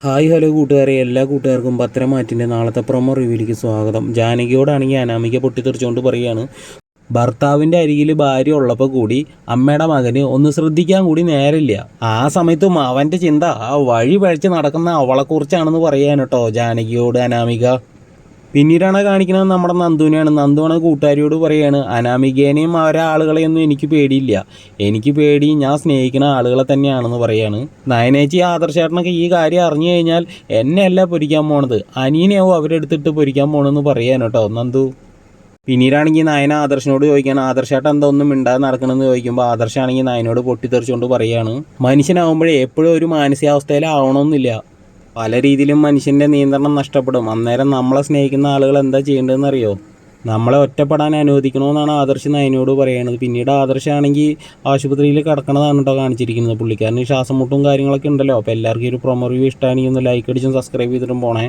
Hi hello കൂട്ടുകാരെ, എല്ലാ കൂട്ടുകാർക്കും പത്രമാറ്റിൻ്റെ നാളത്തെ പ്രൊമോ റിവ്യൂയിലേക്ക് സ്വാഗതം. ജാനകിയോടാണെങ്കിൽ അനാമിക പൊട്ടിത്തെറിച്ചുകൊണ്ട് പറയുകയാണ്, ഭർത്താവിൻ്റെ അരികിൽ ഭാര്യ ഉള്ളപ്പോൾ കൂടി അമ്മയുടെ മകന് ഒന്ന് ശ്രദ്ധിക്കാൻ കൂടി നേരില്ല. ആ സമയത്തും അവൻ്റെ ചിന്ത ആ വഴി പഴിച്ച് നടക്കുന്ന അവളെക്കുറിച്ചാണെന്ന് പറയാൻ കേട്ടോ ജാനകിയോട് അനാമിക. പിന്നീടാണ് കാണിക്കുന്നത് നമ്മുടെ നന്ദുവിനെയാണ്. നന്ദുവാണ് കൂട്ടുകാരിയോട് പറയുകയാണ്, അനാമികേനെയും അവരെ ആളുകളെയൊന്നും എനിക്ക് പേടിയില്ല, എനിക്ക് പേടി ഞാൻ സ്നേഹിക്കുന്ന ആളുകളെ തന്നെയാണെന്ന് പറയാണ്. നയനേച്ചി ആദർശേട്ടനൊക്കെ ഈ കാര്യം അറിഞ്ഞു കഴിഞ്ഞാൽ എന്നെയല്ല പൊരിക്കാൻ പോണത്, അനിയനെയാവും അവരെടുത്തിട്ട് പൊരിക്കാൻ പോകണമെന്ന് പറയാൻ കേട്ടോ നന്ദു. പിന്നീടാണെങ്കിൽ നയന ആദർശനോട് ചോദിക്കുകയാണ്, ആദർശേട്ടൻ എന്താ ഒന്നും മിണ്ടാതെ നടക്കണമെന്ന് ചോദിക്കുമ്പോൾ ആദർശാണെങ്കിൽ നയനോട് പൊട്ടിത്തെറിച്ചുകൊണ്ട് പറയുകയാണ്, മനുഷ്യനാവുമ്പോഴേ എപ്പോഴും ഒരു മാനസികാവസ്ഥയിലാവണമെന്നില്ല, പല രീതിയിലും മനുഷ്യൻ്റെ നിയന്ത്രണം നഷ്ടപ്പെടും. അന്നേരം നമ്മളെ സ്നേഹിക്കുന്ന ആളുകൾ എന്താ ചെയ്യേണ്ടതെന്ന് അറിയോ, നമ്മളെ ഒറ്റപ്പെടാൻ അനുവദിക്കണമെന്നാണ് ആദർശ് നയനോട് പറയുന്നത്. പിന്നീട് ആദർശാണെങ്കിൽ ആശുപത്രിയിൽ കിടക്കണതാണ് കേട്ടോ കാണിച്ചിരിക്കുന്നത്. പുള്ളിക്കാരന് ശ്വാസം മുട്ടും കാര്യങ്ങളൊക്കെ ഉണ്ടല്ലോ. അപ്പോൾ എല്ലാവർക്കും ഒരു പ്രൊമോ റിവ്യൂ ഇഷ്ടമാണെങ്കിൽ ഒന്ന് ലൈക്ക് അടിച്ചും സബ്സ്ക്രൈബ് ചെയ്തിട്ടും പോണേ.